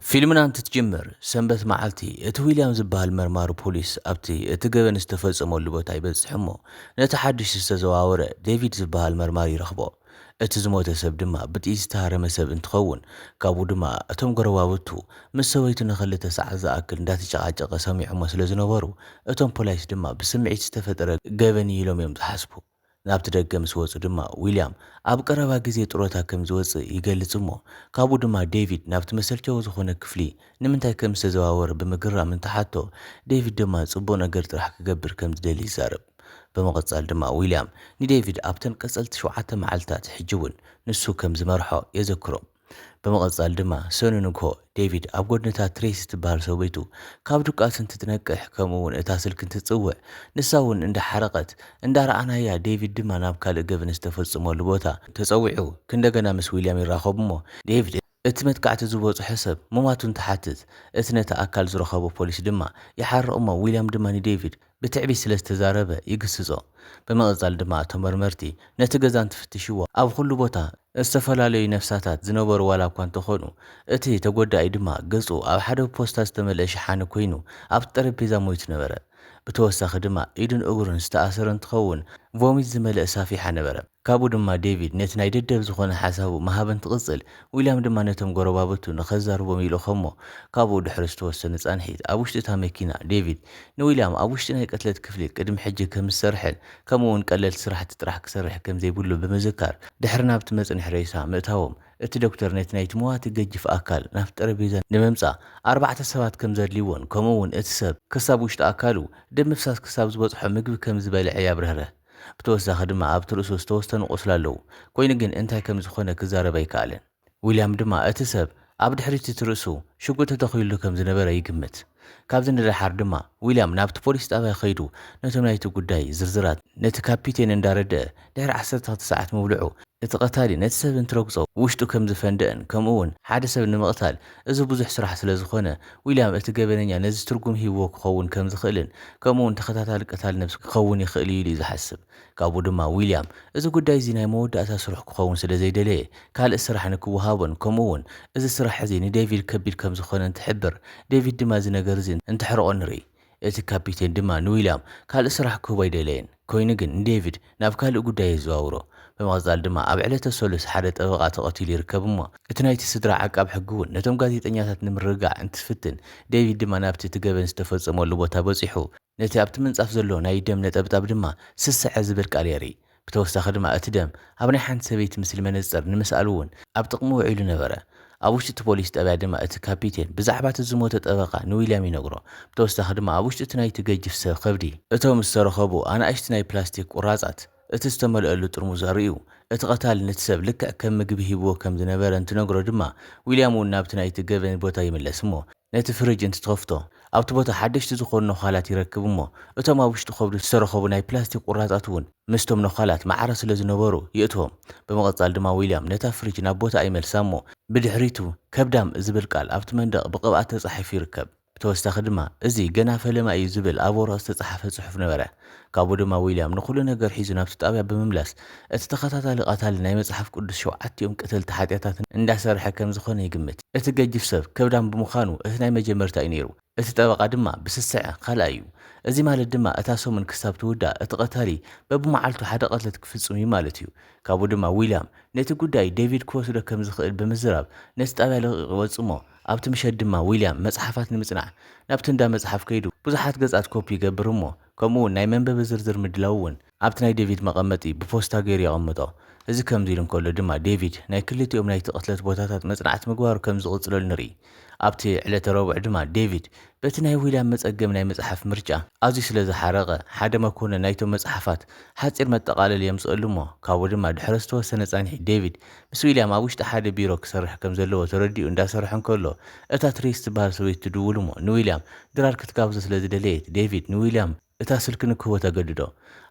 ፊልምና እንትትጅምር ሰንበት መዓልቲ እቲ ዊልያም ዝበሃል መርማሪ ፖሊስ ኣብቲ እቲ ገበን ዝተፈጸመሉ ቦታ ይበጽሕ እሞ ነቲ ሓድሽ ዝተዘዋወረ ዴቪድ ዝበሃል መርማሪ ይረኽቦ። እቲ ዝሞተ ሰብ ድማ ብጥይት ዝተሃረመ ሰብ እንትኸውን ካብኡ ድማ እቶም ጎረባብቱ ምስ ሰበይቱ ንኽልተ ሰዓት ዝኣክል እንዳተጨቃጨቀ ሰሚዖሞ ስለ ዝነበሩ እቶም ፖሊስ ድማ ብስምዒት ዝተፈጠረ ገበን ኢሎም እዮም ዝሓስቡ። ናብቲ ደገ ምስ ወፁ ድማ ዊልያም ኣብ ቀረባ ግዜ ጥሮታ ከም ዝወፅእ ይገልጽ እሞ ካብኡ ድማ ዴቪድ ናብቲ መሰልቸዊ ዝኾነ ክፍሊ ንምንታይ ከም ዝተዘዋወረ ብምግራም እንትሓቶ ዴቪድ ድማ ጽቡቕ ነገር ጥራሕ ክገብር ከም ዝደሊ ይዛረብ። በመቐጻል ድማ ዊልያም ንዴቪድ ኣብተን ቀጸልቲ 7 መዓልትታት ሕጂ እውን ንሱ ከም ዝመርሖ የዘክሮ። በመቐጻል ድማ ሰኑ ንግሆ ዴቪድ ኣብ ጎድነታት ትሬሲ ትበሃል ሰበይቱ ካብ ዱቃስ እንትትነቅሕ ከምኡውን እታ ስልክ እንትትጽውዕ ንሳ እውን እንዳሓረቐት እንዳረኣናያ ዴቪድ ድማ ናብ ካልእ ገበን ዝተፈጽመሉ ቦታ ተጸዊዑ ክንደገና ምስ ዊልያም ይራኸቡ እሞ ዴቪድ እቲ መጥቃዕቲ ዝበጽሖ ሰብ መማቱ እንትሓትት እቲ ነቲ ኣካል ዝረኸቦ ፖሊስ ድማ ይሓርቕ እሞ ዊልያም ድማ ንዴቪድ ብትዕቢት ስለ ዝተዛረበ ይግስጾ። በመቐጻል ድማ እቶም መርመርቲ ነቲ ገዛ እንትፍትሽዎ ኣብ ኩሉ ቦታ ዝተፈላለዩ ነፍሳታት ዝነበሩ ዋላ እኳ እንተኾኑ እቲ ተጎዳኢ ድማ ገጹ ኣብ ሓደ ፖስታ ዝተመልአ ሸሓነ ኮይኑ ኣብቲ ጠረጴዛ ሞይቱ ነበረ። ብተወሳኺ ድማ ኢዱን እግሩን ዝተኣሰረ እንትኸውን ቮሚት ዝመልአ ሳፊሓ ነበረ። ካብኡ ድማ ዴቪድ ነቲ ናይ ደደብ ዝኾነ ሓሳቡ መሃብ እንትቕጽል ዊልያም ድማ ነቶም ጎረባብቱ ንኸዛርቦም ኢልኸሞ ካብኡ ድሕሪ ዝተወሰነ ጻንሒት ኣብ ውሽጢ እታ መኪና ዴቪድ ንዊልያም ኣብ ውሽጢ ናይ ቀትለት ክፍሊ ቅድሚ ሕጂ ከም ዝሰርሕን ከምኡውን ቀለልቲ ስራሕቲ ጥራሕ ክሰርሕ ከም ዘይብሉ ብምዝካር ድሕሪ ናብቲ መጽንሒ ሬሳ ምእታዎም እቲ ዶክተር ነቲ ናይቲ መዋቲ ገጅፍ ኣካል ናብቲ ጠረጴዛ ንምምጻእ 4 ሰባት ከም ዘድልይዎን ከምኡውን እቲ ሰብ ክሳብ ውሽጢ ኣካሉ ደም ምፍሳስ ክሳብ ዝበጽሖ ምግቢ ከም ዝበልዐ ያብርህረ። ብተወሳኺ ድማ ኣብቲ ርእሱ ዝተወሰኑ ቁስሊ ኣለዉ ኮይኑ ግን እንታይ ከም ዝኾነ ክዛረብ ኣይከኣለን። ዊልያም ድማ እቲ ሰብ ኣብ ድሕሪት እቲ ርእሱ ሽጉጥ ተተኺሉ ከም ዝነበረ ይግምት። ካብዚ ንድሓር ድማ ዊልያም ናብቲ ፖሊስ ጣብያ ኸይዱ ነቶም ናይቲ ጉዳይ ዝርዝራት ነቲ ካፒቴን እንዳረድአ ድሕሪ 12 ሰዓት ምብልዑ እቲ ቀታሊ ነቲ ሰብ እንትረግጾ ውሽጡ ከም ዝፈንድአን ከምኡውን ሓደ ሰብ ንምቕታል እዚ ብዙሕ ስራሕ ስለ ዝኾነ ዊልያም እቲ ገበነኛ ነዚ ትርጉም ሂቦ ክኸውን ከም ዝኽእልን ከምኡውን ተኸታታሊ ቀታሊ ነብሲ ክኸውን ይኽእል እዩ ዝሓስብ። ካብኡ ድማ ዊልያም እዚ ጉዳይ እዚ ናይ መወዳእታ ስራሕ ክኸውን ስለ ዘይደለየ ካልእ ስራሕ ንክወሃቦን ከምኡውን እዚ ስራሕ እዚ ንዴቪድ ከቢድ ከም ዝኾነ እንትሕብር ዴቪድ ድማ እዚ ነገር እዚ እንትሕርቆ ንርኢ። እቲ ካፒቴን ድማ ንዊልያም ካልእ ስራሕ ክህቦ ኣይደለየን ኮይኑ ግን ንዴቪድ ናብ ካልእ ጉዳይ ይዘዋውሮ። በመቐጻል ድማ ኣብ ዕለተ ሰሉስ ሓደ ጠበቓ ተቐቲሉ ይርከብ እሞ እቲ ናይቲ ስድራ ዓቃብ ሕጊ እውን ነቶም ጋዜጠኛታት ንምርግጋዕ እንትፍትን ዴቪድ ድማ ናብቲ እቲ ገበን ዝተፈጸመሉ ቦታ በፂሑ ነቲ ኣብቲ ምንጻፍ ዘሎ ናይ ደም ነጠብጣብ ድማ ስስዐ ዝብል ቃል የርኢ። ብተወሳኺ ድማ እቲ ደም ኣብ ናይ ሓንቲ ሰበይቲ ምስሊ መነጽር ንምስኣል እውን ኣብ ጥቕሚ ውዒሉ ነበረ። ኣብ ውሽጢ እቲ ፖሊስ ጣብያ ድማ እቲ ካፒቴን ብዛዕባ እቲ ዝሞተ ጠበቓ ንዊልያም ይነግሮ። ብተወሳኺ ድማ ኣብ ውሽጢ እቲ ናይቲ ገጅፍ ሰብ ከብዲ እቶም ዝተረኸቡ ኣናእሽቲ ናይ ፕላስቲክ ቁራጻት እቲ ዝተመልአሉ ጥርሙዝ ኣርእዩ እቲ ቀታሊ ነቲ ሰብ ልክዕ ከም ምግቢ ሂብዎ ከም ዝነበረ እንትነግሮ ድማ ዊልያም እውን ናብቲ ናይቲ ገበን ቦታ ይምለስ እሞ ነቲ ፍሪጅ እንትትኸፍቶ ኣብቲ ቦታ ሓደሽቲ ዝኾኑ ነዃላት ይረክብ እሞ እቶም ኣብ ውሽጢ ከብዲ ዝተረኸቡ ናይ ፕላስቲክ ቁራጻት እውን ምስቶም ነዃላት ማዕረ ስለ ዝነበሩ ይእትዎም። በመቐጻል ድማ ዊልያም ነታ ፍሪጅ ናብ ቦታ ይመልሳ እሞ ብድሕሪቱ ከብዳም ዝብል ቃል ኣብቲ መንደቕ ብቕብኣት ተጻሒፉ ይርከብ። ብተወሳኺ ድማ እዚ ገና ፈለማ እዩ ዝብል ኣብ ወረቐት ዝተጻሓፈ ጽሑፍ ነበረ። ካብኡ ድማ ዊልያም ንኹሉ ነገር ሒዙ ናብቲ ጣብያ ብምምላስ እቲ ተኸታታሊ ቀታሊ ናይ መጽሓፍ ቅዱስ 7 ቀተልቲ ሓጢያታት እንዳሰርሐ ከም ዝኾነ ይግምት። እቲ ገጅፍ ሰብ ከብዳም ብምዃኑ እቲ ናይ መጀመርታ እዩ ነይሩ። እቲ ጠበቓ ድማ ብስስዐ ካልኣይ እዩ። እዚ ማለት ድማ እታ ሰሙን ክሳብ ትውዳእ እቲ ቀታሊ በብመዓልቱ ሓደ ቀትለት ክፍጽም እዩ ማለት እዩ። ካብኡ ድማ ዊልያም ነቲ ጉዳይ ዴቪድ ክወስዶ ከም ዝኽእል ብምዝራብ ነቲ ጣብያ ለቒቑ ይወጽእ እሞ ኣብቲ ምሸት ድማ ዊልያም መጽሓፋት ንምጽናዕ ናብቲ እንዳ መጽሓፍ ከይዱ ብዙሓት ገጻት ኮፒ ይገብር እሞ ከምኡውን ናይ መንበቢ ዝርዝር ምድላው እውን ኣብቲ ናይ ዴቪድ መቐመጢ ብፖስታ ገይሩ የቐምጦ። እዚ ከምዚ ኢሉ እንከሎ ድማ ዴቪድ ናይ ክልቲኦም ናይቲ ቅትለት ቦታታት መጽናዕቲ ምግባሩ ከም ዝቕጽለሉ ንርኢ። ኣብቲ ዕለተ ረቡዕ ድማ ዴቪድ በቲ ናይ ዊልያም መጸገም ናይ መጽሓፍ ምርጫ ኣዝዩ ስለ ዝሓረቐ ሓደ መኮንን ናይቶም መጽሓፋት ሓፂር መጠቓለሊ የምጽአሉ እሞ ካብኡ ድማ ድሕሪ ዝተወሰነ ጻንሒ ዴቪድ ምስ ዊልያም ኣብ ውሽጢ ሓደ ቢሮ ክሰርሕ ከም ዘለዎ ተረዲኡ እንዳሰርሐ እንከሎ እታ ትሬስ ትበሃል ሰበይቲ ትድውል እሞ ንዊልያም ድራር ክትጋብዞ ስለ ዝደለየት ዴቪድ ንዊልያም እታ ስልክ ንክህቦ ተገድዶ።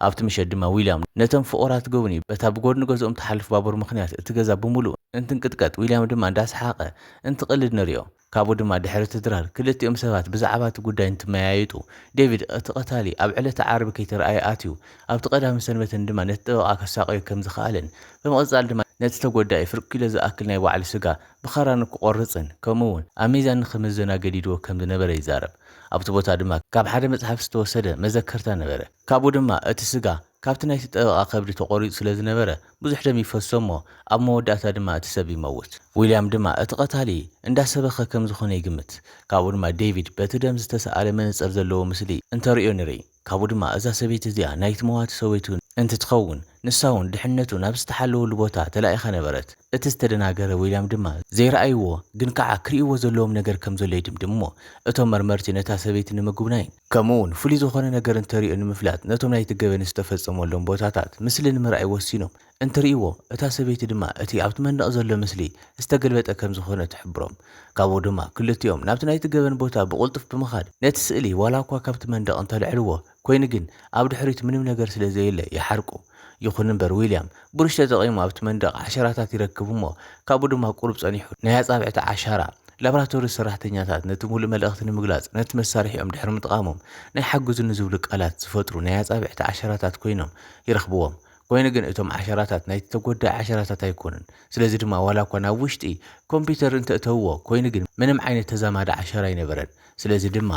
ኣብቲ ምሸት ድማ ዊልያም ነቶም ፍቑራት ጎብኒ በታ ብጎድኒ ገዝኦም ተሓልፍ ባቡር ምኽንያት እቲ ገዛ ብምሉእ እንትንቅጥቀጥ ዊልያም ድማ እንዳሰሓቐ እንትቕልድ ንሪኦ። ካብኡ ድማ ድሕሪ እቲ ድራር ክልቲኦም ሰባት ብዛዕባ እቲ ጉዳይ እንትመያየጡ ዴቪድ እቲ ቀታሊ ኣብ ዕለተ ዓርቢ ከይተረኣየ ኣትዩ ኣብቲ ቀዳሚ ሰንበትን ድማ ነቲ ጠበቓ ከሳቀዮ ከም ዝኽኣልን በመቐጻል ድማ ነቲ ተጎዳኢ ፍርቂ ኢሉ ዝኣክል ናይ ባዕሉ ስጋ ብኸራኑ ክቆርፅን ከምኡውን ኣብ ሚዛን ንኽምዘና ገዲድዎ ከም ዝነበረ ይዛረብ። ኣብቲ ቦታ ድማ ካብ ሓደ መጽሓፍ ዝተወሰደ መዘከርታ ነበረ። ካብኡ ድማ እቲ ስጋ ካብቲ ናይቲ ጠበቓ ከብዲ ተቆሪፁ ስለ ዝነበረ ብዙሕ ደም ይፈሶ እሞ ኣብ መወዳእታ ድማ እቲ ሰብ ይመውት። ዊልያም ድማ እቲ ቀታሊ እንዳሰበኸ ከም ዝኾነ ይግምት። ካብኡ ድማ ዴቪድ በቲ ደም ዝተሰኣለ መነጽር ዘለዎ ምስሊ እንተርእዮ ንርኢ። ካብኡ ድማ እዛ ሰበይቲ እዚኣ ናይቲ መዋቲ ሰበይቱ እንትትኸውን ንሳውን ድሕነቱ ናብ ዝተሓለወሉ ቦታ ተላኢኻ ነበረት። እቲ ዝተደናገረ ዊልያም ድማ ዘይረኣይዎ ግን ከዓ ክርእይዎ ዘለዎም ነገር ከም ዘሎ ይድምድም እሞ እቶም መርመርቲ ነታ ሰበይቲ ንምጉብናይን ከምኡውን ፍሉይ ዝኾነ ነገር እንተርእዮ ንምፍላጥ ነቶም ናይቲ ገበን ዝተፈጸመሎም ቦታታት ምስሊ ንምርኣይ ወሲኖም እንተርእይዎ እታ ሰበይቲ ድማ እቲ ኣብቲ መንደቕ ዘሎ ምስሊ ዝተገልበጠ ከም ዝኾነ ትሕብሮም። ካብኡ ድማ ክልቲኦም ናብቲ ናይቲ ገበን ቦታ ብቁልጡፍ ብምኻድ ነቲ ስእሊ ዋላ እኳ ካብቲ መንደቕ እንተልዕልዎ ኮይኑ ግን ኣብ ድሕሪት ምንም ነገር ስለ ዘየለ ይሓርቁ። ይኹን እምበር ዊልያም ብሩሽ ተጠቒሙ ኣብቲ መንደቕ ዓሸራታት ይረክቡ እሞ ካብኡ ድማ ቁሩብ ጸኒሑ ናይ ኣጻብዕቲ ዓሻራ ላቦራቶሪ ሰራሕተኛታት ነቲ ሙሉእ መልእኽቲ ንምግላጽ ነቲ መሳርሒኦም ድሕሪ ምጥቃሞም ናይ ሓግዙኒ ዝብሉ ቃላት ዝፈጥሩ ናይ ኣጻብዕቲ ዓሸራታት ኮይኖም ይረኽብዎም። ኮይኑ ግን እቶም ዓሸራታት ናይቲ ተጎዳኢ ዓሸራታት ኣይኮኑን። ስለዚ ድማ ዋላ እኳ ናብ ውሽጢ ኮምፒተር እንተእተውዎ ኮይኑ ግን ምንም ዓይነት ተዛማዲ ዓሸራ ኣይነበረን። ስለዚ ድማ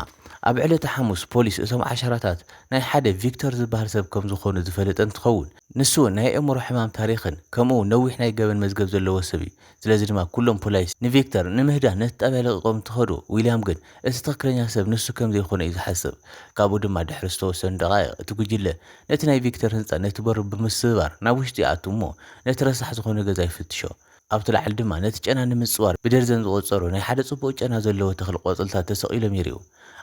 ኣብ ዕለተ ሐሙስ ፖሊስ እቶም ዓሸራታት ናይ ሓደ ቪክተር ዝበሃል ሰብ ከም ዝኾኑ ዝፈለጠ እንትኸውን ንሱ ናይ ኣእምሮ ሕማም ታሪኽን ከምኡ ነዊሕ ናይ ገበን መዝገብ ዘለዎ ሰብ እዩ። ስለዚ ድማ ኩሎም ፖሊስ ንቪክተር ንምህዳን ነቲ ጣብያ ለቂቆም እንትኸዱ ዊልያም ግን እቲ ትክክለኛ ሰብ ንሱ ከም ዘይኮነ እዩ ዝሓስብ። ካብኡ ድማ ድሕሪ ዝተወሰኑ ደቃይቕ እቲ ጉጅለ ነቲ ናይ ቪክተር ህንፃ ነቲ በሩ ብምስባር ናብ ውሽጢ ይኣቱ እሞ ነቲ ረሳሕ ዝኾነ ገዛ ይፍትሾ። ኣብቲ ላዕሊ ድማ ነቲ ጨና ንምጽዋር ብደርዘን ዝቆጸሩ ናይ ሓደ ጽቡቕ ጨና ዘለዎ ተኽሊ ቆጽልታት ተሰቒሎም ይርዩ።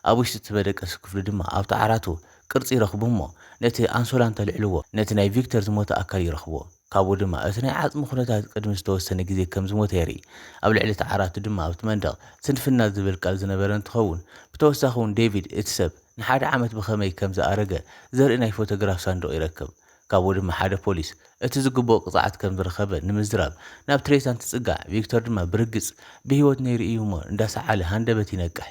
ኣብ ውሽጢ እቲ መደቀሲ ክፍሊ ድማ ኣብቲ ዓራቱ ቅርጺ ይረኽቡ እሞ ነቲ ኣንሶላ እንተልዕልዎ ነቲ ናይ ቪክተር ዝሞተ ኣካል ይረኽቦ። ካብኡ ድማ እቲ ናይ ዓጽሚ ኩነታት ቅድሚ ዝተወሰነ ግዜ ከም ዝሞተ የርኢ። ኣብ ልዕሊ እቲ ዓራቱ ድማ ኣብቲ መንደቕ ስንፍና ዝብል ቃል ዝነበረ እንትኸውን ብተወሳኺ እውን ዴቪድ እቲ ሰብ ንሓደ ዓመት ብኸመይ ከም ዝኣረገ ዘርኢ ናይ ፎቶግራፍ ሳንዱቕ ይረክብ። ካብኡ ድማ ሓደ ፖሊስ እቲ ዝግባእ ቅፅዓት ከም ዝረኸበ ንምዝራብ ናብ ትሬሳ እንትጽጋዕ ቪክተር ድማ ብርግጽ ብህይወት ነይሩ እዩ እሞ እንዳሰዓለ ሃንደበት ይነቅሕ።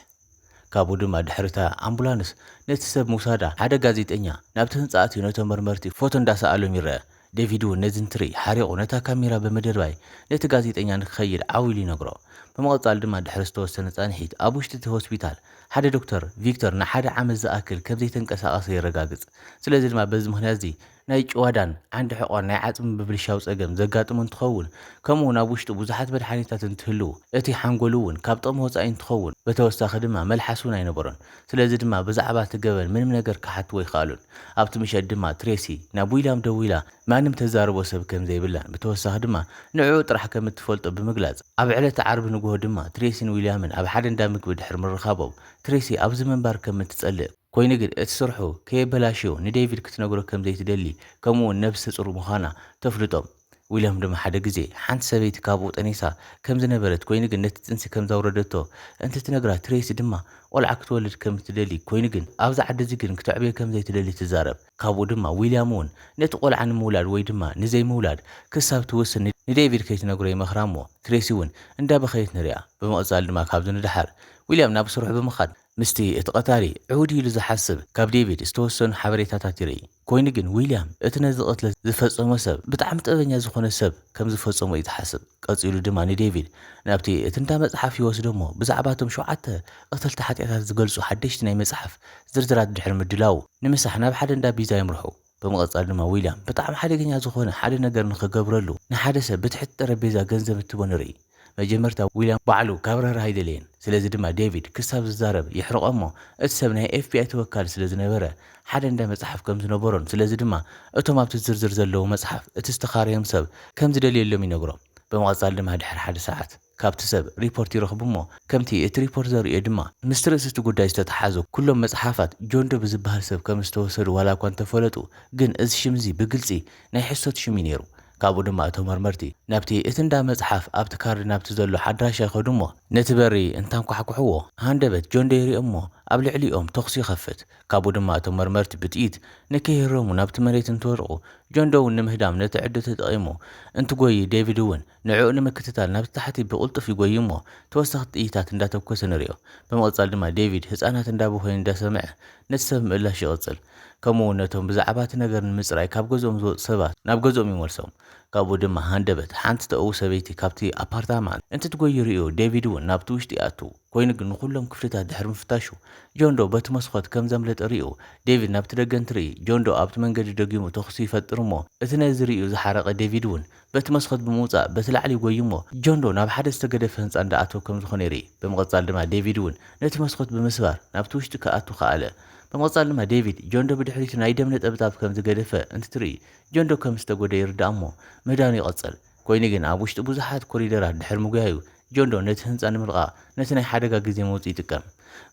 ካብኡ ድማ ድሕሪታ ኣምቡላንስ ነቲ ሰብ ሙሳዳ ሓደ ጋዜጠኛ ናብቲ ህንጻ ኣትዩ ነቶም መርመርቲ ፎቶ እንዳሰኣሎም ይርአ። ዴቪድ እውን ነዚ እንትርኢ ሓሪቑ ነታ ካሜራ በመደርባይ ነቲ ጋዜጠኛ ንክኸይድ ዓዊሉ ይነግሮ። በመቐጻል ድማ ድሕሪ ዝተወሰነ ጻንሒት ኣብ ውሽጢ እቲ ሆስፒታል ሓደ ዶክተር ቪክተር ንሓደ ዓመት ዝኣክል ከም ዘይተንቀሳቐሰ የረጋግጽ። ስለዚ ድማ በዚ ምኽንያት እዚ ናይ ጭዋዳን ዓንዲ ሕቖን ናይ ዓጽሚ ብብልሻው ጸገም ዘጋጥሞ እንትኸውን ከምኡውን ኣብ ውሽጡ ብዙሓት መድሓኒታት እንትህልው እቲ ሓንጎሉ እውን ካብ ጥቕሚ ወፃኢ እንትኸውን በተወሳኺ ድማ መልሓስ እውን ኣይነበሮን። ስለዚ ድማ ብዛዕባ እቲ ገበን ምንም ነገር ክሓትዎ ይኽኣሉን። ኣብቲ ምሸት ድማ ትሬሲ ናብ ዊልያም ደው ኢላ ማንም ተዛርቦ ሰብ ከም ዘይብላን ብተወሳኺ ድማ ንዕኡ ጥራሕ ከም እትፈልጦ ብምግላጽ ኣብ ዕለተ ዓርቢ ንግሆ ድማ ትሬሲን ዊልያምን ኣብ ሓደ እንዳ ምግቢ ድሕሪ ምርኻቦም ትሬሲ ኣብዚ መንባር ከም እትጸልእ ኮይኑ ግን እቲ ስርሑ ከየበላሽዮ ንዴቪድ ክትነግሮ ከም ዘይትደሊ ከምኡውን ነብሰ ጽሩ ምዃና ተፍልጦም። ዊልያም ድማ ሓደ ግዜ ሓንቲ ሰበይቲ ካብኡ ጠኒሳ ከም ዝነበረት ኮይኑ ግን ነቲ ጽንሲ ከም ዘውረደቶ እንትትነግራ ትሬሲ ድማ ቆልዓ ክትወልድ ከም እትደሊ ኮይኑ ግን ኣብዚ ዓዲ እዚ ግን ክትዕብዮ ከም ዘይትደሊ ትዛረብ። ካብኡ ድማ ዊልያም እውን ነቲ ቆልዓ ንምውላድ ወይ ድማ ንዘይምውላድ ክሳብ ትውስን ንዴቪድ ከይትነግሮ ይመኽራ እሞ ትሬሲ እውን እንዳበኸየት ንሪኣ። ብምቕጻል ድማ ካብዚ ንድሓር ዊልያም ናብ ስርሑ ብምኻድ ምስቲ እቲ ቀታሊ ዕውዲ ኢሉ ዝሓስብ ካብ ዴቪድ ዝተወሰኑ ሓበሬታታት ይርኢ። ኮይኑ ግን ዊልያም እቲ ነዚ ቅትለት ዝፈጸሞ ሰብ ብጣዕሚ ጥበበኛ ዝኾነ ሰብ ከም ዝፈጸሞ እዩ ዝሓስብ። ቀጺሉ ድማ ንዴቪድ ናብቲ እቲ እንዳ መጽሓፍ ይወስዶ እሞ ብዛዕባ እቶም 7 ቀተልቲ ሓጢኣታት ዝገልጹ ሓደሽቲ ናይ መጽሓፍ ዝርዝራት ድሕሪ ምድላው ንምሳሕ ናብ ሓደ እንዳ ቢዛ ይምርሑ። በመቐጻል ድማ ዊልያም ብጣዕሚ ሓደገኛ ዝኾነ ሓደ ነገር ንኽገብረሉ ንሓደ ሰብ ብትሕቲ ጠረጴዛ ገንዘብ እትቦ ንርኢ። መጀመርታ ዊልያም ባዕሉ ካብ ረህራህ ኣይደለየን። ስለዚ ድማ ዴቪድ ክሳብ ዝዛረብ ይሕርቆ እሞ እቲ ሰብ ናይ FBI ተወካሊ ስለ ዝነበረ ሓደ እንዳ መጽሓፍ ከም ዝነበሮን ስለዚ ድማ እቶም ኣብቲ ዝርዝር ዘለዉ መጽሓፍ እቲ ዝተኻርዮም ሰብ ከም ዝደልየሎም ይነግሮም። በመቐጻል ድማ ድሕሪ ሓደ ሰዓት ካብቲ ሰብ ሪፖርት ይረኽቡ እሞ ከምቲ እቲ ሪፖርት ዘርእዮ ድማ ምስ ርእሲ እቲ ጉዳይ ዝተተሓዙ ኩሎም መጽሓፋት ጆን ዶ ብዝበሃል ሰብ ከም ዝተወሰዱ ዋላ እኳ እንተፈለጡ ግን እዚ ሽም እዚ ብግልፂ ናይ ሕሶት ሽም እዩ ነይሩ። ካብኡ ድማ እቶም መርመርቲ ናብቲ እቲ እንዳ መጽሓፍ ኣብቲ ካርዲ ናብቲ ዘሎ ሓድራሻ ይኸዱ እሞ ነቲ በሪ እንታንኳሕኩሕዎ ሃንደበት ጆን ዶ ይሪኦ እሞ ኣብ ልዕሊኦም ተኽሲ ይኸፍት። ካብኡ ድማ እቶም መርመርቲ ብጥኢት ንከይህረሙ ናብቲ መሬት እንትወድቁ ጆን ዶ እውን ንምህዳም ነቲ ዕዶ ተጠቒሙ እንትጎይ ዴቪድ እውን ንዕኡ ንምክትታል ናብቲ ታሕቲ ብቁልጡፍ ይጎይ እሞ ተወሳኺ ጥኢታት እንዳተኮሰ ንሪኦ። በመቐጻል ድማ ዴቪድ ህፃናት እንዳብኾይኑ እንዳሰምዐ ነቲ ሰብ ምእላሽ ይቕጽል። ከምኡውን ነቶም ብዛዕባ እቲ ነገር ንምጽራይ ካብ ገዝኦም ዝወፁ ሰባት ናብ ገዝኦም ይመልሶም። ካብኡ ድማ ሃንደበት ሓንቲ ተእው ሰበይቲ ካብቲ ኣፓርታማ እንትትጎይ ርዮ ዴቪድ እውን ናብቲ ውሽጢ ኣቱ ኮይኑ ግን ኩሎም ክፍልታት ድሕሪ ምፍታሹ ጆንዶ በቲ መስኮት ከም ዘምለጠ ርዮ ዴቪድ ናብቲ ደገ እንትርኢ ጆንዶ ኣብቲ መንገዲ ደጊሙ ተኽሲ ይፈጥር እሞ እቲ ነዚ ርዩ ዝሓረቐ ዴቪድ እውን በቲ መስኮት ብምውፃእ በቲ ላዕሊ ይጎይ እሞ ጆንዶ ናብ ሓደ ዝተገደፈ ህንፃ እንዳኣተወ ከም ዝኾነ ይርኢ ብምቕፃል ድማ ዴቪድ እውን ነቲ መስኮት ብምስባር ናብቲ ውሽጢ ከኣቱ ከኣለ ብምቕፃል ድማ ዴቪድ ጆንዶ ብድሕሪቱ ናይ ደም ነጠብጣብ ከም ዝገደፈ እንትትርኢ ጆንዶ ከም ዝተጎደ ይርዳእ እሞ መዳኑ ይቐፅል ኮይኑ ግን ኣብ ውሽጢ ብዙሓት ኮሪደራት ድሕሪ ምጉያዩ ጆንዶ ነቲ ህንፃ ንምልቓቕ ነቲ ናይ ሓደጋ ግዜ መውፅኢ ይጥቀም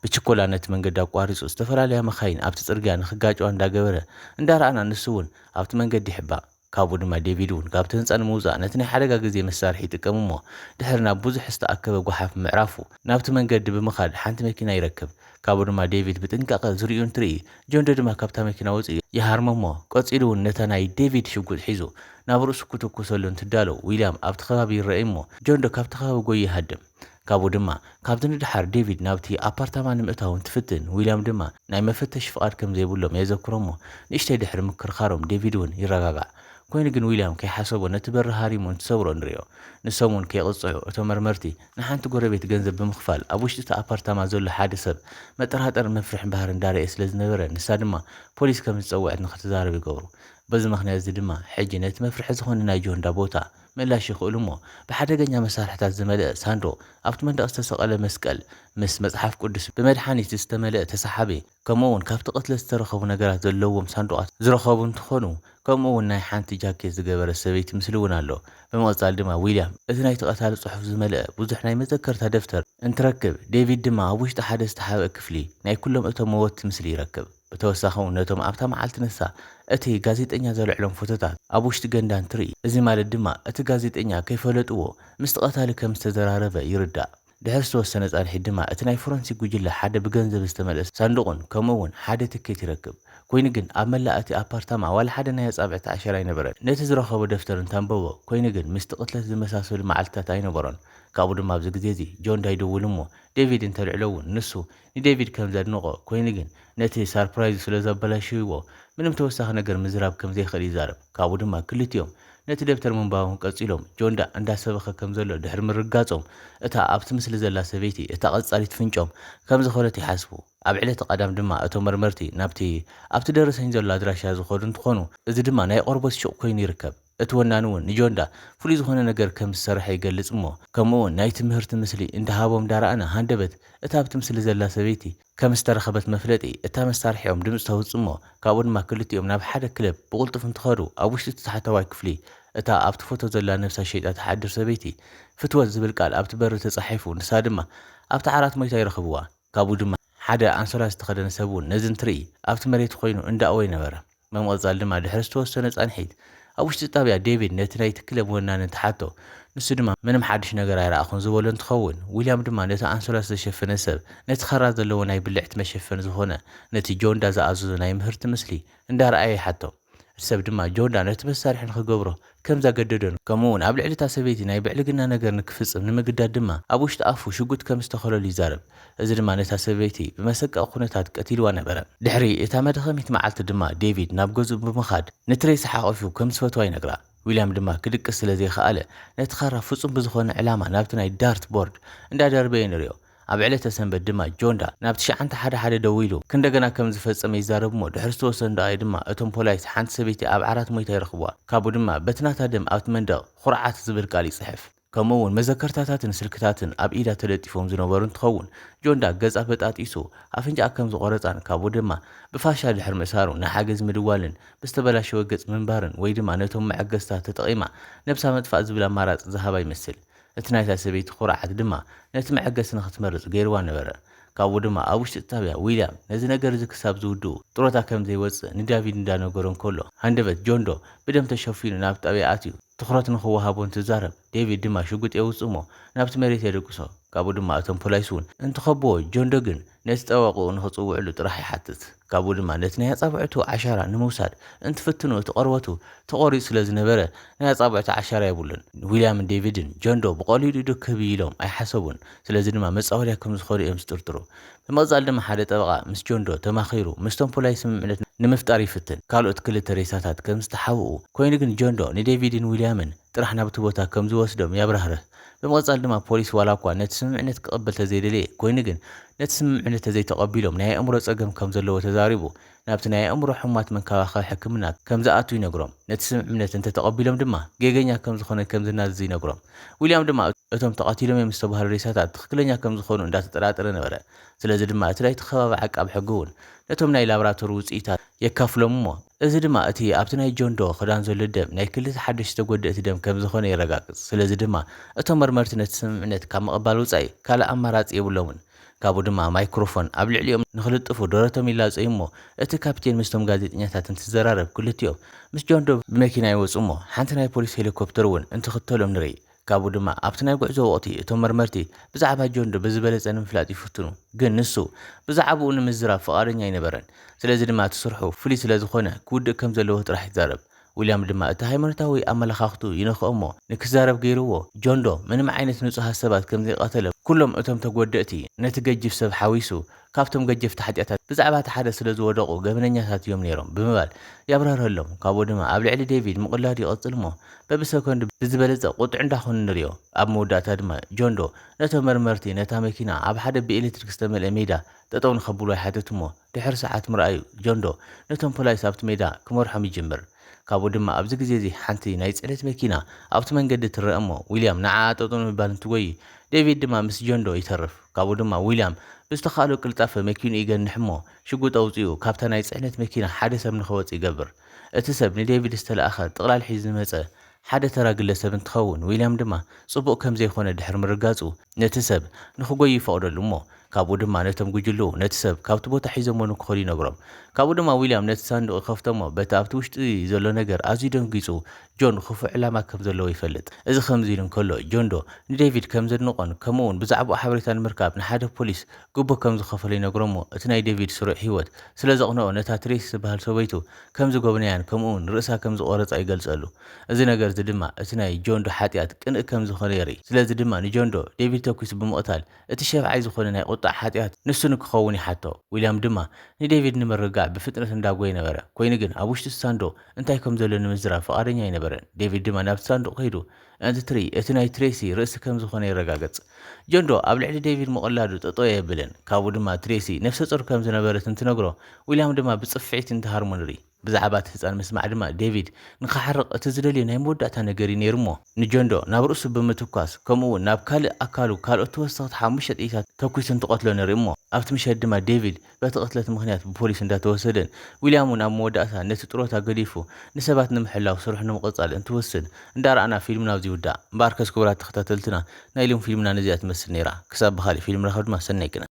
ብችኮላ ነቲ መንገዲ ኣቋሪፁ ዝተፈላለያ መኻይን ኣብቲ ፅርግያ ንኽጋጭዋ እንዳገበረ እንዳረኣና ንሱ እውን ኣብቲ መንገዲ ይሕባእ ካብኡ ድማ ዴቪድ እውን ካብቲ ህንፃ ንምውፃእ ነቲ ናይ ሓደጋ ግዜ መሳርሒ ይጥቀም እሞ ድሕሪ ናብ ብዙሕ ዝተኣከበ ጓሓፍ ምዕራፉ ናብቲ መንገዲ ብምኻድ ሓንቲ መኪና ይረክብ ካብኡ ድማ ዴቪድ ብጥንቃቐ ዝርዩ እንትርኢ ጆንዶ ድማ ካብታ መኪና ወፂኡ ይሃርሞ እሞ ቆፂሉ እውን ነታ ናይ ዴቪድ ሽጉጥ ሒዙ ናብ ርእሱ ክተኩሰሉ እንትዳሎ ዊልያም ኣብቲ ከባቢ ይረአ እሞ ጆንዶ ካብቲ ከባቢ ጎይ ይሃድም ካብኡ ድማ ካብቲ ንድሓር ዴቪድ ናብቲ ኣፓርታማ ንምእታው እንትፍትን ዊልያም ድማ ናይ መፈተሺ ፍቓድ ከም ዘይብሎም የዘክሮ እሞ ንእሽተይ ድሕሪ ምክርኻሮም ዴቪድ እውን ይረጋጋዕ ኮይኑ ግን ዊልያም ከይሓሰቦ ነቲ በሪ ሃሪሙ እንትሰብሮ ንሪኦ ንሶም እውን ከይቕፅዑ እቶም መርመርቲ ንሓንቲ ጎረቤት ገንዘብ ብምኽፋል ኣብ ውሽጢ እቲ ኣፓርታማ ዘሎ ሓደ ሰብ መጠራጠር መፍርሒ ባህር እንዳርአየ ስለ ዝነበረ ንሳ ድማ ፖሊስ ከም ዝፀውዐት ንኽትዛረብ ይገብሩ በዚ ምኽንያት እዚ ድማ ሕጂ ነቲ መፍርሒ ዝኾነ ናይ ጆንዳ ቦታ ምላሽ ይኽእሉ እሞ ብሓደገኛ መሳርሕታት ዝመልአ ሳንዱቕ ኣብቲ መንደቕ ዝተሰቐለ መስቀል ምስ መጽሓፍ ቅዱስ ብመድሓኒት ዝተመልአ ተሰሓቢ ከምኡውን ካብቲ ቅትለት ዝተረኸቡ ነገራት ዘለዎም ሳንዱቓት ዝረኸቡ እንትኾኑ ከምኡውን ናይ ሓንቲ ጃኬት ዝገበረ ሰበይቲ ምስሊ እውን ኣሎ ብምቕፃል ድማ ዊልያም እቲ ናይ ተቐታሊ ጽሑፍ ዝመልአ ብዙሕ ናይ መዘከርታ ደፍተር እንትረክብ ዴቪድ ድማ ኣብ ውሽጢ ሓደ ዝተሓበአ ክፍሊ ናይ ኩሎም እቶም መወቲ ምስሊ ይረክብ ብተወሳኺ እውን ነቶም ኣብታ መዓልቲ ንሳ እቲ ጋዜጠኛ ዘልዕሎም ፎቶታት ኣብ ውሽጢ ገንዳ እንትርኢ እዚ ማለት ድማ እቲ ጋዜጠኛ ከይፈለጥዎ ምስ ተቐታሊ ከም ዝተዘራረበ ይርዳእ ድሕሪ ዝተወሰነ ጻንሒት ድማ እቲ ናይ ፎረንሲክ ጉጅለ ሓደ ብገንዘብ ዝተመልአ ሳንዱቕን ከምኡውን ሓደ ትኬት ይረክብ ኮይኑ ግን ኣብ መላእ እቲ ኣፓርታማ ዋላ ሓደ ናይ ኣጻብዕቲ ዓሸራ ኣይነበረን ነቲ ዝረኸቦ ደፍተር እንተንበቦ ኮይኑ ግን ምስቲ ቅትለት ዝመሳሰሉ መዓልትታት ኣይነበሮን ካብኡ ድማ ኣብዚ ግዜ እዚ ጆንዳ ይደውል እሞ ዴቪድ እንተልዕሎ እውን ንሱ ንዴቪድ ከም ዘድንቆ ኮይኑ ግን ነቲ ሰርፕራይዝ ስለ ዘበላሽይዎ ምንም ተወሳኺ ነገር ምዝራብ ከም ዘይኽእል ይዛረብ ካብኡ ድማ ክልቲኦም ነቲ ደብተር ምንባቦም ቀፂሎም ጆንዳ እንዳሰበኸ ከም ዘሎ ድሕሪ ምርጋጾም እታ ኣብቲ ምስሊ ዘላ ሰበይቲ እታ ቐጻሊት ፍንጮም ከም ዝኾነት ይሓስቡ ኣብ ዕለተ ቀዳም ድማ እቶም መርመርቲ ኣብቲ ደረሰኝ ዘሎ ኣድራሻ ዝኸዱ እንትኾኑ እዚ ድማ ናይ ቆርበት ሹቕ ኮይኑ ይርከብ እቲ ወናን እውን ንጆንዳ ፍሉይ ዝኾነ ነገር ከም ዝሰርሐ ይገልጽ እሞ ከምኡውን ናይ ትምህርቲ ምስሊ እንዳሃቦም ዳርኣና ሃንደበት እታ ኣብቲ ምስሊ ዘላ ሰበይቲ ከም ዝተረኸበት መፍለጢ እታ መሳርሒኦም ድምፂ ተውፅእ እሞ ካብኡ ድማ ክልቲኦም ናብ ሓደ ክለብ ብቁልጡፍ እንትኸዱ ኣብ ውሽጢ እቲ ታሕተዋይ ክፍሊ እታ ኣብቲ ፎቶ ዘላ ነብሳ ሸይጣ ተሓድር ሰበይቲ ፍትወት ዝብል ቃል ኣብቲ በሪ ተጻሒፉ ንሳ ድማ ኣብቲ ዓራት ሞይታ ይረኽብዋ ካብኡ ድማ ሓደ ኣንሶላ ዝተኸደነ ሰብ እውን ነዚ እንትርኢ ኣብቲ መሬት ኮይኑ እንዳእወይ ነበረ ብምቕፃል ድማ ድሕሪ ዝተወሰነ ጻንሒት ኣብ ውሽጢ ጣብያ ዴቪድ ነቲ ናይቲ ክለብ ወናን እንትሓቶ ንሱ ድማ ምንም ሓድሽ ነገር ኣይረኣኹን ዝበሎ እንትኸውን ዊልያም ድማ ነቲ ኣንሶላ ዝተሸፈነ ሰብ ነቲ ኸራ ዘለዎ ናይ ብልዕቲ መሸፈኒ ዝኾነ ነቲ ጆንዳ ዝኣዘዞ ናይ ምህርቲ ምስሊ እንዳረኣየ ይሓቶ ሰብ ድማ ጆንዳ ነቲ መሳርሒ ንኽገብሮ ከም ዘገደዶን ከምኡውን ኣብ ልዕሊ እታ ሰበይቲ ናይ ብዕልግና ነገር ንክፍጽም ንምግዳድ ድማ ኣብ ውሽጢ ኣፉ ሽጉጥ ከም ዝተኸለሉ ይዛረብ እዚ ድማ ነታ ሰበይቲ ብመሰቃዊ ኩነታት ቀቲልዋ ነበረ ድሕሪ እታ መድኸሚት መዓልቲ ድማ ዴቪድ ናብ ገዝኡ ብምኻድ ንትሬሲ ሓቒፉ ከም ዝፈትዋ ይነግራ ዊልያም ድማ ክድቅስ ስለ ዘይከኣለ ነቲ ኻራ ፍጹም ብዝኾነ ዕላማ ናብቲ ናይ ዳርት ቦርድ እንዳደርበየ ንሪኦ ኣብ ዕለተ ሰንበት ድማ ጆንዳ ናብቲ 911 ደው ኢሉ ክንደገና ከም ዝፈጸመ ይዛረብ እሞ ድሕሪ ዝተወሰነ ደቂቃ ድማ እቶም ፖሊስ ሓንቲ ሰበይቲ ኣብ ዓራት ሞይታ ይረኽብዋ ካብኡ ድማ በትናታ ደም ኣብቲ መንደቕ ኩርዓት ዝብል ቃል ይጽሕፍ ከምኡውን መዘከርታታትን ስልክታትን ኣብ ኢዳ ተለጢፎም ዝነበሩ እንትኸውን ጆንዳ ገጻ በጣጢሱ ኣፍንጫ ከም ዝቆረፃን ካብኡ ድማ ብፋሻ ድሕሪ ምእሳሩ ንሓገዝ ምድዋልን ብዝተበላሸወ ገጽ ምንባርን ወይ ድማ ነቶም መዐገዝታት ተጠቒማ ነብሳ መጥፋእ ዝብል ኣማራፂ ዝሃባ ይመስል እቲ ናይታ ሰበይቲ ኩርዓት ድማ ነቲ መዐገሲ ንኽትመርጽ ገይርዋ ነበረ ካብኡ ድማ ኣብ ውሽጢ ጣብያ ዊልያም ነዚ ነገር እዚ ክሳብ ዝውድኡ ጥሮታ ከም ዘይወፅእ ንዳቪድ እንዳነገሮ እንከሎ ሃንደበት ጆንዶ ብደም ተሸፊኑ ናብ ጣብያ ኣትዩ ትኹረት ንኽወሃቦ እንትዛረብ ዴቪድ ድማ ሽጉጥ የውፅእ እሞ ናብቲ መሬት የደቅሶ ካብኡ ድማ እቶም ፖሊስ እውን እንትኸብዎ ጆንዶ ግን ነቲ ጠዋቂኡ ንኽፅውዕሉ ጥራሕ ይሓትት ካብኡ ድማ ነቲ ናይ ኣጻብዕቱ ዓሻራ ንምውሳድ እንትፍትኑ እቲ ቆርበቱ ተቖሪፁ ስለ ዝነበረ ናይ ኣጻብዕቱ ዓሻራ የብሉን ዊልያምን ዴቪድን ጆንዶ ብቐሊሉ ይድከብ ኢሎም ኣይሓሰቡን ስለዚ ድማ መጻወርያ ከም ዝኸዱ እዮም ዝጥርጥሩ ብምቕፃል ድማ ሓደ ጠበቓ ምስ ጆንዶ ተማኺሩ ምስቶም ፖሊስ ስምምዕነት ንምፍጣር ይፍትን ካልኦት ክልተ ሬሳታት ከም ዝተሓውኡ ኮይኑ ግን ጆን ዶ ንዴቪድን ዊልያምን ጥራሕ ናብቲ ቦታ ከም ዝወስዶም ያብራህርህ ብምቕጻል ድማ ፖሊስ ዋላ እኳ ነቲ ስምምዕነት ክቕበል ተዘይደለየ ኮይኑ ግን ነቲ ስምምዕነት ተዘይተቐቢሎም ናይ ኣእምሮ ጸገም ከም ዘለዎ ተዛሪቡ ናብቲ ናይ ኣእምሮ ሕሙማት መንከባኸቢ ሕክምና ከም ዝኣቱ ይነግሮም ነቲ ስምምዕነት እንተተቐቢሎም ድማ ጌገኛ ከም ዝኾነ ከም ዝናዝዝ ይነግሮም ዊልያም ድማ እቶም ተቐቲሎም እዮም ዝተባሃሉ ሬሳታት ትክክለኛ ከም ዝኾኑ እንዳተጠራጠረ ነበረ ስለዚ ድማ እቲ ናይቲ ከባቢ ዓቃቢ ሕጊ እውን ነቶም ናይ ላብራቶሪ ውፅኢታት የካፍሎም እሞ እዚ ድማ እቲ ኣብቲ ናይ ጆን ዶ ክዳን ዘሎ ደም ናይ ክልተ ሓደሽቲ ተጎድእቲ ደም ከም ዝኾነ የረጋግጽ ስለዚ ድማ እቶም መርመርቲ ነቲ ስምምዕነት ካብ ምቕባል ወጻኢ ካልእ ኣማራፂ የብሎምን ካብኡ ድማ ማይክሮፎን ኣብ ልዕሊኦም ንኽልጥፉ ደረቶም ይላፀዩ እሞ እቲ ካፕቴን ምስቶም ጋዜጠኛታት እንትዘራረብ ክልቲኦም ምስ ጆን ዶ ብመኪና ይወፁ እሞ ሓንቲ ናይ ፖሊስ ሄሊኮፕተር እውን እንትኽተሎም ንርኢ ካብኡ ድማ ኣብቲ ናይ ጉዕዞ ወቕቲ እቶም መርመርቲ ብዛዕባ ጆን ዶ ብዝበለፀ ንምፍላጥ ይፍትኑ ግን ንሱ ብዛዕባኡ ንምዝራብ ፍቓደኛ ኣይነበረን ስለዚ ድማ ትስርሑ ፍሉይ ስለ ዝኾነ ክውድእ ከም ዘለዎ ጥራሕ ይዛረብ ዊልያም ድማ እቲ ሃይማኖታዊ ኣመለኻኽቱ ይነኽኦ እሞ ንክዛረብ ገይርዎ ጆን ዶ ምንም ዓይነት ንጹሃት ሰባት ከም ዘይቐተለ ኩሎም እቶም ተጎድእቲ ነቲ ገጅፍ ሰብ ሓዊሱ ካብቶም ገጀፍቲ ሓጢኣታት ብዛዕባ እቲ ሓደ ስለ ዝወደቑ ገበነኛታት እዮም ነይሮም ብምባል ያብራርህሎም ካብኡ ድማ ኣብ ልዕሊ ዴቪድ ምቕላድ ይቐጽል እሞ በብሰኮንድ ብዝበለፀ ቁጥዕ እንዳኾኑ ንሪኦ ኣብ መወዳእታ ድማ ጆን ዶ ነቶም መርመርቲ ነታ መኪና ኣብ ሓደ ብኤሌክትሪክ ዝተመልአ ሜዳ ጠጠው ንኸብሉ ይሓትት እሞ ድሕሪ ሰዓት ምርኣዩ ጆን ዶ ነቶም ፖላይስ ኣብቲ ሜዳ ክመርሖም ይጅምር ካብኡ ድማ ኣብዚ ግዜ እዚ ሓንቲ ናይ ጽዕነት መኪና ኣብቲ መንገዲ ትረአ እሞ ዊልያም ንዓኣ ጠጠው ንምባል እንትጎይ ዴቪድ ድማ ምስ ጆን ዶ ይተርፍ ካብኡ ድማ ዊልያም ብዝተኻእሎ ቅልጣፈ መኪኑ ይገንሕ እሞ ሽጉጥ ኣውፂኡ ካብታ ናይ ጽዕነት መኪና ሓደ ሰብ ንኽወፅእ ይገብር እቲ ሰብ ንዴቪድ ዝተለኣኸ ጥቕላል ሒዙ ዝመፀ ሓደ ተራ ግለሰብ እንትኸውን ዊልያም ድማ ጽቡቕ ከም ዘይኮነ ድሕሪ ምርጋጹ ነቲ ሰብ ንኽጎይ ይፈቕደሉ እሞ ካብኡ ድማ ነቶም ጉጅሉ ነቲ ሰብ ካብቲ ቦታ ሒዞሞ ንክኸዱ ይነግሮም ካብኡ ድማ ዊልያም ነቲ ሳንዱቕ ይኸፍቶሞ በቲ ኣብቲ ውሽጢ ዘሎ ነገር ኣዝዩ ደንጊጹ ጆን ክፉዕ ዕላማ ከም ዘለዎ ይፈልጥ እዚ ከምዚ ኢሉ እንከሎ ጆን ዶ ንዴቪድ ከም ዘድንቖን ከምኡውን ብዛዕባኡ ሓበሬታ ንምርካብ ንሓደ ፖሊስ ግቦ ከም ዝኸፈለ ይነግሮሞ እቲ ናይ ዴቪድ ስሩዕ ሂወት ስለ ዘቕንኦ ነታ ትሬሲ ዝበሃል ሰበይቱ ከም ዝጎብነያን ከምኡውን ርእሳ ከም ዝቆረፃ ይገልጸሉ እዚ ነገር እዚ ድማ እቲ ናይ ጆን ዶ ሓጢኣት ቅንእ ከም ዝኾነ የርኢ ስለዚ ድማ ንጆን ዶ ዴቪድ ተኩስ ብምቕታል እቲ ሸብዓይ ዝኾነ ናይ ቁጣዕ ሓጢኣት ንሱ ንክኸውን ይሓቶ ዊልያም ድማ ንዴቪድ ንምርጋዕ ብፍጥነት እንዳጎየ ነበረ ኮይኑ ግን ኣብ ውሽጢ ሳንዱቕ እንታይ ከም ዘሎ ንምዝራብ ፈቓደኛ ኣይነበረን ዴቪድ ድማ ናብቲ ሳንዱቕ ከይዱ እንትትርኢ እቲ ናይ ትሬሲ ርእሲ ከም ዝኾነ ይረጋገጽ ጆን ዶ ኣብ ልዕሊ ዴቪድ ምቕላዱ ጠጠው የብልን ካብኡ ድማ ትሬሲ ነፍሰ ጡር ከም ዝነበረት እንትነግሮ ዊልያም ድማ ብጽፍዒት እንትሃርሞ ንርኢ ብዛዕባ እቲ ህፃን ምስማዕ ድማ ዴቪድ ንኽሓርቕ እቲ ዝደልዮ ናይ መወዳእታ ነገር ነይሩ እሞ ንጆን ዶ ናብ ርእሱ ብምትኳስ ከምኡውን ናብ ካልእ ኣካሉ ካልኦት ተወሰኽቲ 5 ጥይታት ተኩስ እንትቐትሎ ንርኢ እሞ ኣብቲ ምሸት ድማ ዴቪድ በቲ ቅትለት ምክንያት ብፖሊስ እንዳተወሰደን ዊልያም እውን ኣብ መወዳእታ ነቲ ጥሮታ ገዲፉ ንሰባት ንምሕላው ስርሑ ንምቕጻል እንትወስድ እንዳረኣና ፊልም ናብዚ ይውዳእ እምበኣር ከስ ክቡራት ተኸታተልትና ናይ ሎም ፊልምና ነዚኣ ትመስል ነይራ ክሳብ ብኻሊእ ፊልም ረኸብ ድማ ሰናይ ቅነ